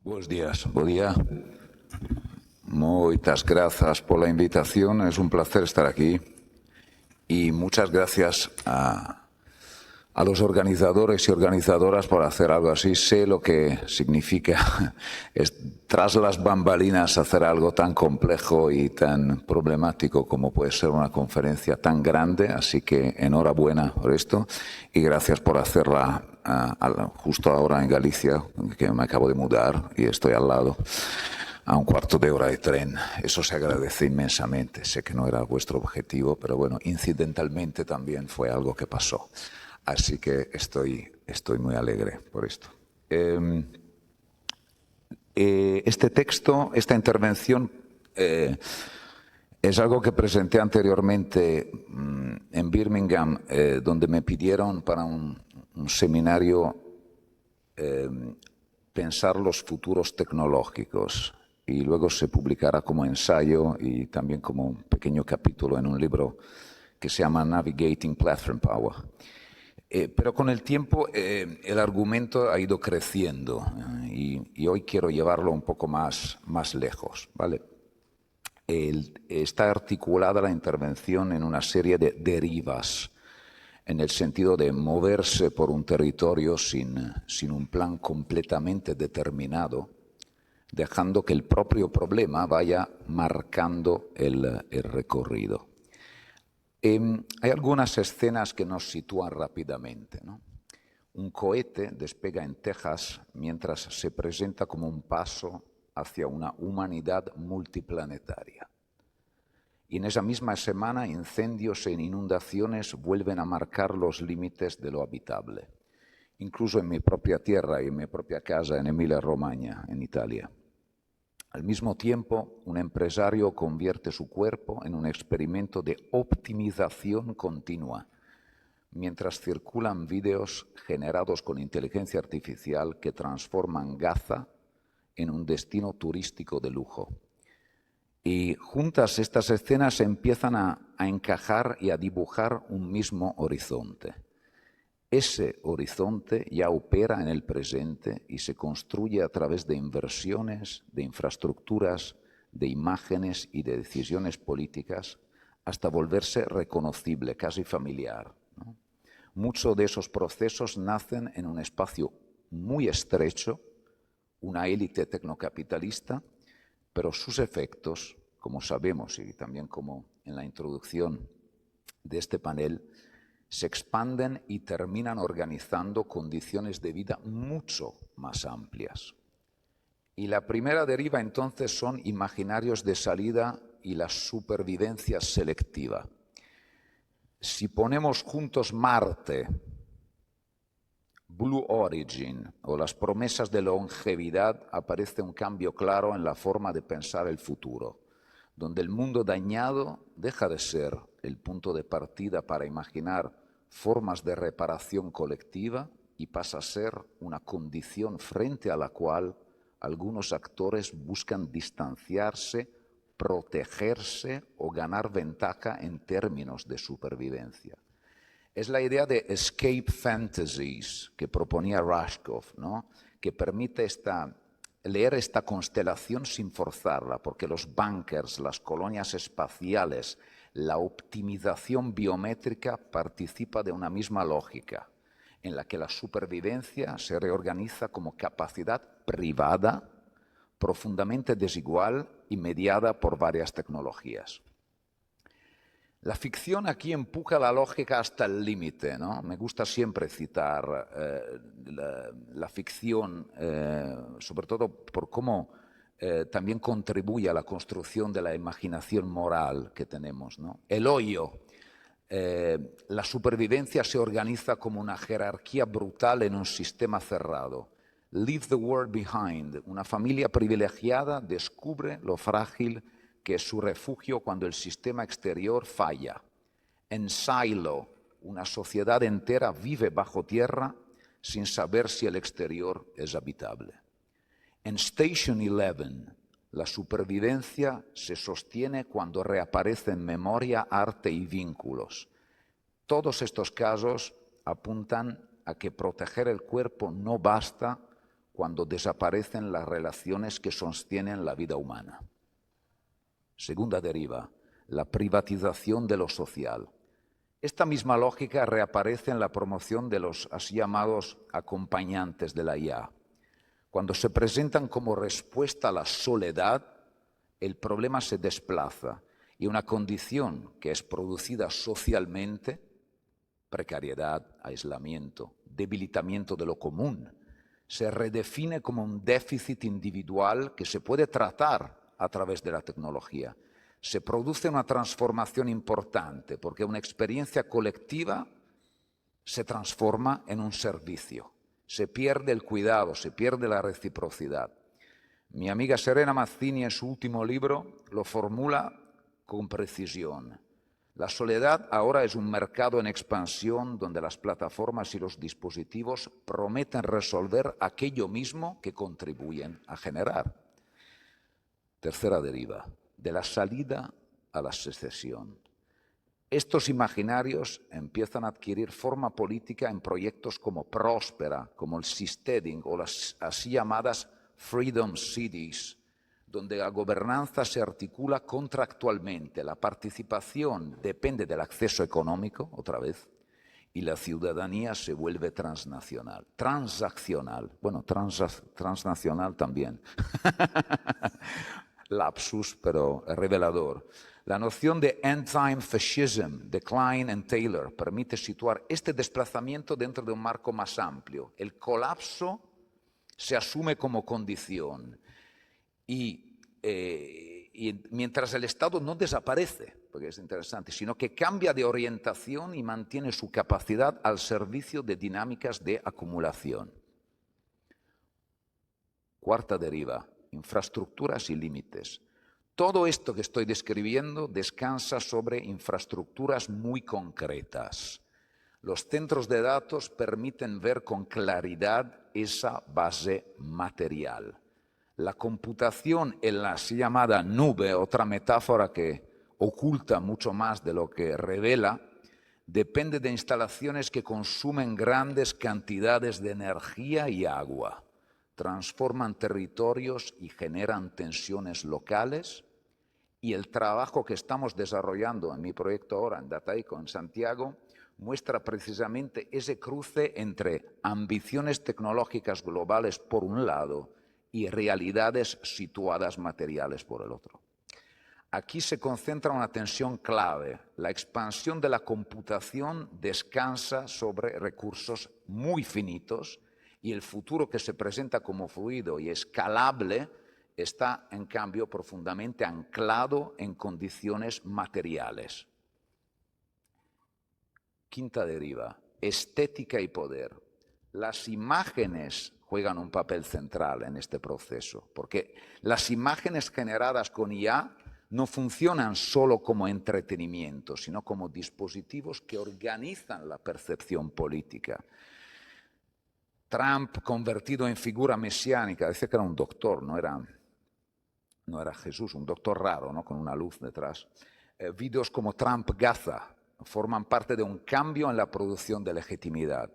Buenos días, bom dia. Muchas gracias por la invitación, es un placer estar aquí. Y muchas gracias a los organizadores y organizadoras por hacer algo así. Sé lo que significa tras las bambalinas hacer algo tan complejo y tan problemático como puede ser una conferencia tan grande, así que enhorabuena por esto y gracias por hacerla justo ahora en Galicia, que me acabo de mudar y estoy al lado, a un cuarto de hora de tren. Eso se agradece inmensamente. Sé que no era vuestro objetivo, pero bueno, incidentalmente también fue algo que pasó. Así que estoy muy alegre por esto. Este texto, esta intervención, es algo que presenté anteriormente en Birmingham, donde me pidieron para un seminario pensar los futuros tecnológicos y luego se publicará como ensayo y también como un pequeño capítulo en un libro que se llama Navigating Platform Power. Pero con el tiempo el argumento ha ido creciendo y hoy quiero llevarlo un poco más lejos, ¿vale? Está articulada la intervención en una serie de derivas, en el sentido de moverse por un territorio sin un plan completamente determinado, dejando que el propio problema vaya marcando el recorrido. Hay algunas escenas que nos sitúan rápidamente, ¿no? Un cohete despega en Texas mientras se presenta como un paso hacia una humanidad multiplanetaria. Y en esa misma semana, incendios e inundaciones vuelven a marcar los límites de lo habitable, incluso en mi propia tierra y en mi propia casa en Emilia-Romagna, en Italia. Al mismo tiempo, un empresario convierte su cuerpo en un experimento de optimización continua, mientras circulan vídeos generados con inteligencia artificial que transforman Gaza en un destino turístico de lujo. Y juntas estas escenas empiezan a encajar y a dibujar un mismo horizonte. Ese horizonte ya opera en el presente y se construye a través de inversiones, de infraestructuras, de imágenes y de decisiones políticas hasta volverse reconocible, casi familiar, ¿no? Muchos de esos procesos nacen en un espacio muy estrecho, una élite tecnocapitalista, pero sus efectos, como sabemos y también como en la introducción de este panel, se expanden y terminan organizando condiciones de vida mucho más amplias. Y la primera deriva entonces son imaginarios de salida y la supervivencia selectiva. Si ponemos juntos Marte, Blue Origin o las promesas de longevidad, aparece un cambio claro en la forma de pensar el futuro, donde el mundo dañado deja de ser el punto de partida para imaginar formas de reparación colectiva y pasa a ser una condición frente a la cual algunos actores buscan distanciarse, protegerse o ganar ventaja en términos de supervivencia. Es la idea de escape fantasies que proponía Rushkoff, ¿no? Que permite leer esta constelación sin forzarla, porque los bunkers, las colonias espaciales, la optimización biométrica participa de una misma lógica, en la que la supervivencia se reorganiza como capacidad privada, profundamente desigual y mediada por varias tecnologías. La ficción aquí empuja la lógica hasta el límite, ¿no? Me gusta siempre citar la ficción, sobre todo por cómo también contribuye a la construcción de la imaginación moral que tenemos, ¿no? El hoyo, la supervivencia se organiza como una jerarquía brutal en un sistema cerrado. Leave the world behind. Una familia privilegiada descubre lo frágil que es su refugio cuando el sistema exterior falla. En silo, una sociedad entera vive bajo tierra sin saber si el exterior es habitable. En Station 11, la supervivencia se sostiene cuando reaparecen memoria, arte y vínculos. Todos estos casos apuntan a que proteger el cuerpo no basta cuando desaparecen las relaciones que sostienen la vida humana. Segunda deriva, la privatización de lo social. Esta misma lógica reaparece en la promoción de los así llamados acompañantes de la IA. Cuando se presentan como respuesta a la soledad, el problema se desplaza y una condición que es producida socialmente, precariedad, aislamiento, debilitamiento de lo común, se redefine como un déficit individual que se puede tratar a través de la tecnología. Se produce una transformación importante porque una experiencia colectiva se transforma en un servicio. Se pierde el cuidado, se pierde la reciprocidad. Mi amiga Serena Mazzini en su último libro lo formula con precisión. La soledad ahora es un mercado en expansión donde las plataformas y los dispositivos prometen resolver aquello mismo que contribuyen a generar. Tercera deriva, de la salida a la secesión. Estos imaginarios empiezan a adquirir forma política en proyectos como Próspera, como el Seasteading o las así llamadas Freedom Cities, donde la gobernanza se articula contractualmente, la participación depende del acceso económico, otra vez, y la ciudadanía se vuelve transnacional, transaccional, bueno, transnacional también. Lapsus, pero revelador. La noción de end-time fascism de Klein and Taylor permite situar este desplazamiento dentro de un marco más amplio. El colapso se asume como condición y mientras el Estado no desaparece, porque es interesante, sino que cambia de orientación y mantiene su capacidad al servicio de dinámicas de acumulación. Cuarta deriva, infraestructuras y límites. Todo esto que estoy describiendo descansa sobre infraestructuras muy concretas. Los centros de datos permiten ver con claridad esa base material. La computación en la así llamada nube, otra metáfora que oculta mucho más de lo que revela, depende de instalaciones que consumen grandes cantidades de energía y agua, transforman territorios y generan tensiones locales. Y el trabajo que estamos desarrollando en mi proyecto ahora en Dataiku en Santiago muestra precisamente ese cruce entre ambiciones tecnológicas globales por un lado y realidades situadas materiales por el otro. Aquí se concentra una tensión clave. La expansión de la computación descansa sobre recursos muy finitos y el futuro que se presenta como fluido y escalable está, en cambio, profundamente anclado en condiciones materiales. Quinta deriva, estética y poder. Las imágenes juegan un papel central en este proceso, porque las imágenes generadas con IA no funcionan solo como entretenimiento, sino como dispositivos que organizan la percepción política. Trump, convertido en figura mesiánica, decía que era un doctor, no era Jesús, un doctor raro, ¿no? Con una luz detrás. Vídeos como Trump Gaza forman parte de un cambio en la producción de legitimidad.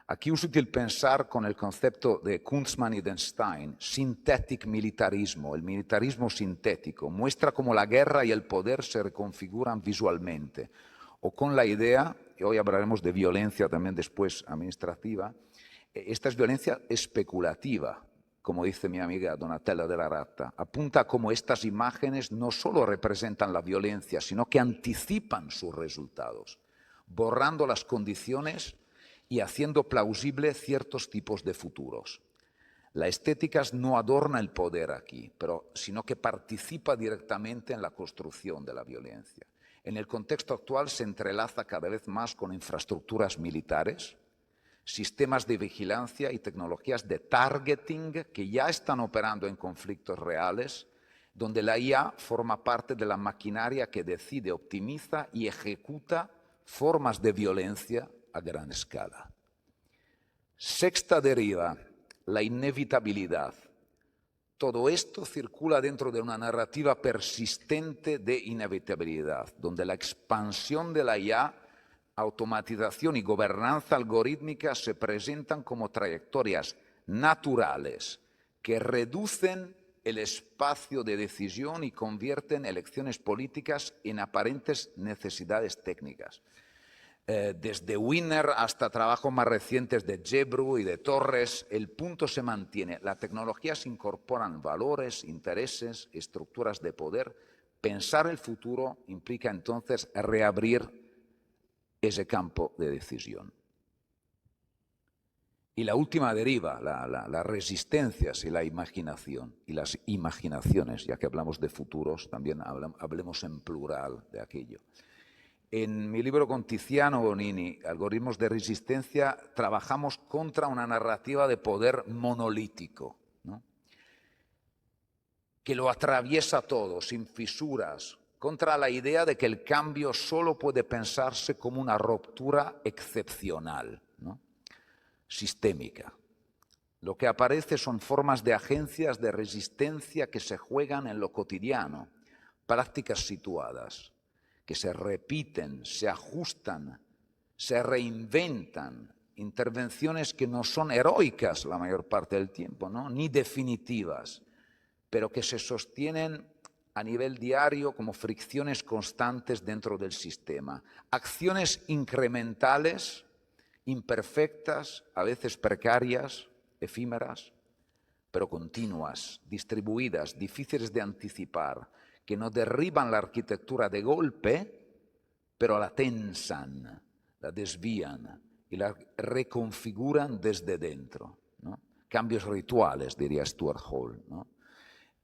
Aquí es útil pensar con el concepto de Kunzman y de Stein, synthetic militarismo, el militarismo sintético, muestra cómo la guerra y el poder se reconfiguran visualmente, o con la idea, y hoy hablaremos de violencia también después administrativa, esta es violencia especulativa, como dice mi amiga Donatella de la Ratta, apunta a cómo estas imágenes no solo representan la violencia, sino que anticipan sus resultados, borrando las condiciones y haciendo plausible ciertos tipos de futuros. La estética no adorna el poder aquí, sino que participa directamente en la construcción de la violencia. En el contexto actual se entrelaza cada vez más con infraestructuras militares, sistemas de vigilancia y tecnologías de targeting que ya están operando en conflictos reales, donde la IA forma parte de la maquinaria que decide, optimiza y ejecuta formas de violencia a gran escala. Sexta deriva, la inevitabilidad. Todo esto circula dentro de una narrativa persistente de inevitabilidad, donde la expansión de la IA, automatización y gobernanza algorítmica se presentan como trayectorias naturales, que reducen el espacio de decisión y convierten elecciones políticas en aparentes necesidades técnicas. Desde Wiener hasta trabajos más recientes de Gebru y de Torres, el punto se mantiene. La tecnología se incorporan valores, intereses, estructuras de poder. Pensar el futuro implica entonces reabrir ese campo de decisión. Y la última deriva, las resistencias y la imaginación, y las imaginaciones, ya que hablamos de futuros, también hablemos en plural de aquello. En mi libro con Tiziano Bonini, Algoritmos de Resistencia, trabajamos contra una narrativa de poder monolítico, ¿no?, que lo atraviesa todo, sin fisuras, contra la idea de que el cambio solo puede pensarse como una ruptura excepcional, ¿no?, sistémica. Lo que aparece son formas de agencias de resistencia que se juegan en lo cotidiano, prácticas situadas, que se repiten, se ajustan, se reinventan, intervenciones que no son heroicas la mayor parte del tiempo, ¿no?, ni definitivas, pero que se sostienen a nivel diario como fricciones constantes dentro del sistema. Acciones incrementales, imperfectas, a veces precarias, efímeras, pero continuas, distribuidas, difíciles de anticipar, que no derriban la arquitectura de golpe, pero la tensan, la desvían y la reconfiguran desde dentro, ¿no? Cambios rituales, diría Stuart Hall, ¿no?,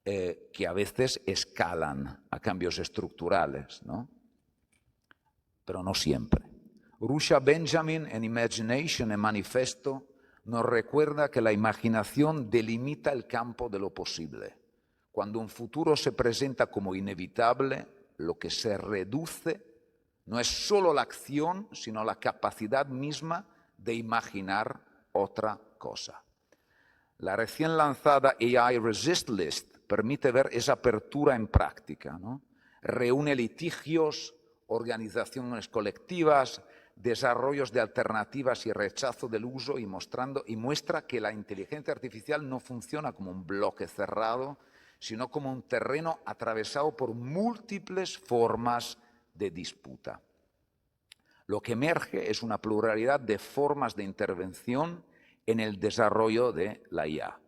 que a veces escalan a cambios estructurales, ¿no?, pero no siempre. Rusha Benjamin en Imagination, en Manifesto, nos recuerda que la imaginación delimita el campo de lo posible. Cuando un futuro se presenta como inevitable, lo que se reduce no es solo la acción, sino la capacidad misma de imaginar otra cosa. La recién lanzada AI Resist List permite ver esa apertura en práctica, ¿no? Reúne litigios, organizaciones colectivas, desarrollos de alternativas y rechazo del uso y muestra que la inteligencia artificial no funciona como un bloque cerrado, sino como un terreno atravesado por múltiples formas de disputa. Lo que emerge es una pluralidad de formas de intervención en el desarrollo de la IA,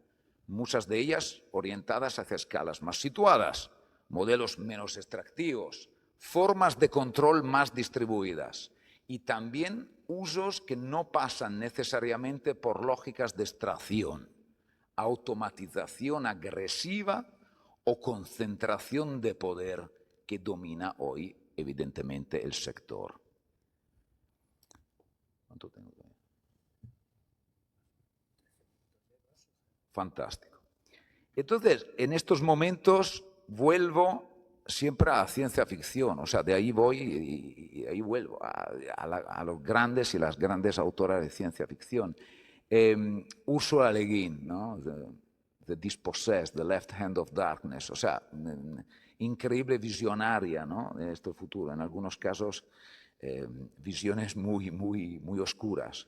muchas de ellas orientadas hacia escalas más situadas, modelos menos extractivos, formas de control más distribuidas y también usos que no pasan necesariamente por lógicas de extracción, automatización agresiva o concentración de poder que domina hoy, evidentemente, el sector. ¿Cuánto tengo? Fantástico. Entonces, en estos momentos vuelvo siempre a ciencia ficción, o sea, de ahí voy y ahí vuelvo a los grandes y las grandes autoras de ciencia ficción. Ursula Le Guin, ¿no?, The Dispossessed, The Left Hand of Darkness, o sea, increíble visionaria, ¿no?, de este futuro, en algunos casos visiones muy oscuras.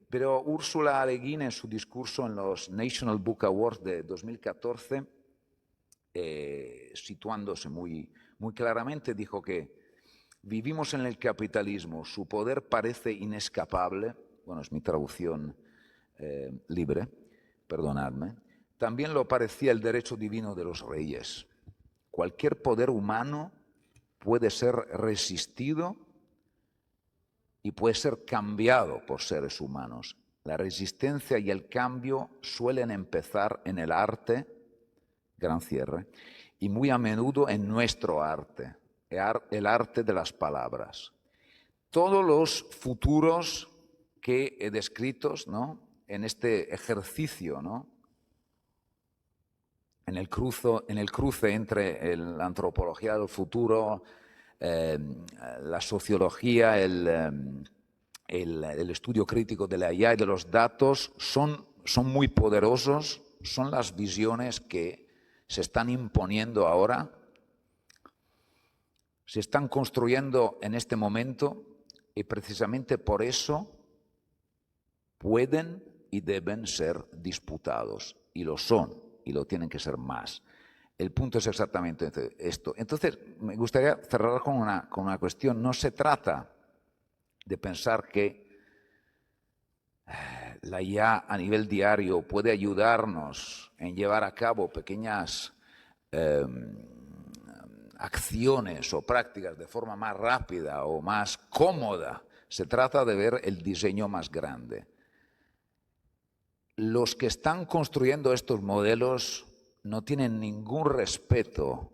Pero Ursula Le Guin, en su discurso en los National Book Awards de 2014, situándose muy claramente, dijo que vivimos en el capitalismo, su poder parece inescapable, bueno, es mi traducción libre, perdonadme, también lo parecía el derecho divino de los reyes. Cualquier poder humano puede ser resistido y puede ser cambiado por seres humanos. La resistencia y el cambio suelen empezar en el arte, gran cierre, y muy a menudo en nuestro arte, el arte de las palabras. Todos los futuros que he descrito, ¿no?, en este ejercicio, ¿no?, en el cruce entre la antropología del futuro, la sociología, el estudio crítico de la IA y de los datos, son muy poderosos, son las visiones que se están imponiendo ahora, se están construyendo en este momento y precisamente por eso pueden y deben ser disputados, y lo son, y lo tienen que ser más. El punto es exactamente esto. Entonces, me gustaría cerrar con una cuestión. No se trata de pensar que la IA a nivel diario puede ayudarnos en llevar a cabo pequeñas acciones o prácticas de forma más rápida o más cómoda. Se trata de ver el diseño más grande. Los que están construyendo estos modelos no tienen ningún respeto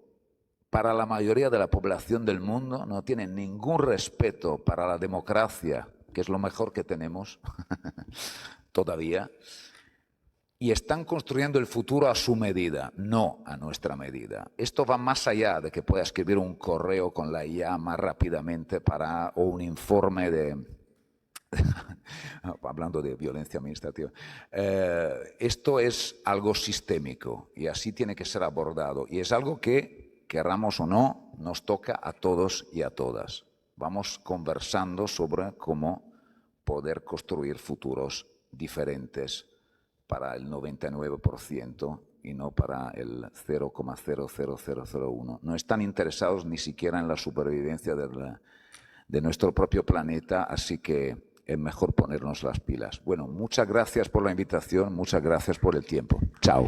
para la mayoría de la población del mundo, no tienen ningún respeto para la democracia, que es lo mejor que tenemos todavía, y están construyendo el futuro a su medida, no a nuestra medida. Esto va más allá de que pueda escribir un correo con la IA más rápidamente o un informe hablando de violencia administrativa. Esto es algo sistémico y así tiene que ser abordado. Y es algo que, querramos o no, nos toca a todos y a todas. Vamos conversando sobre cómo poder construir futuros diferentes para el 99% y no para el 0,00001. No están interesados ni siquiera en la supervivencia de nuestro propio planeta, así que es mejor ponernos las pilas. Bueno, muchas gracias por la invitación, muchas gracias por el tiempo. Chao.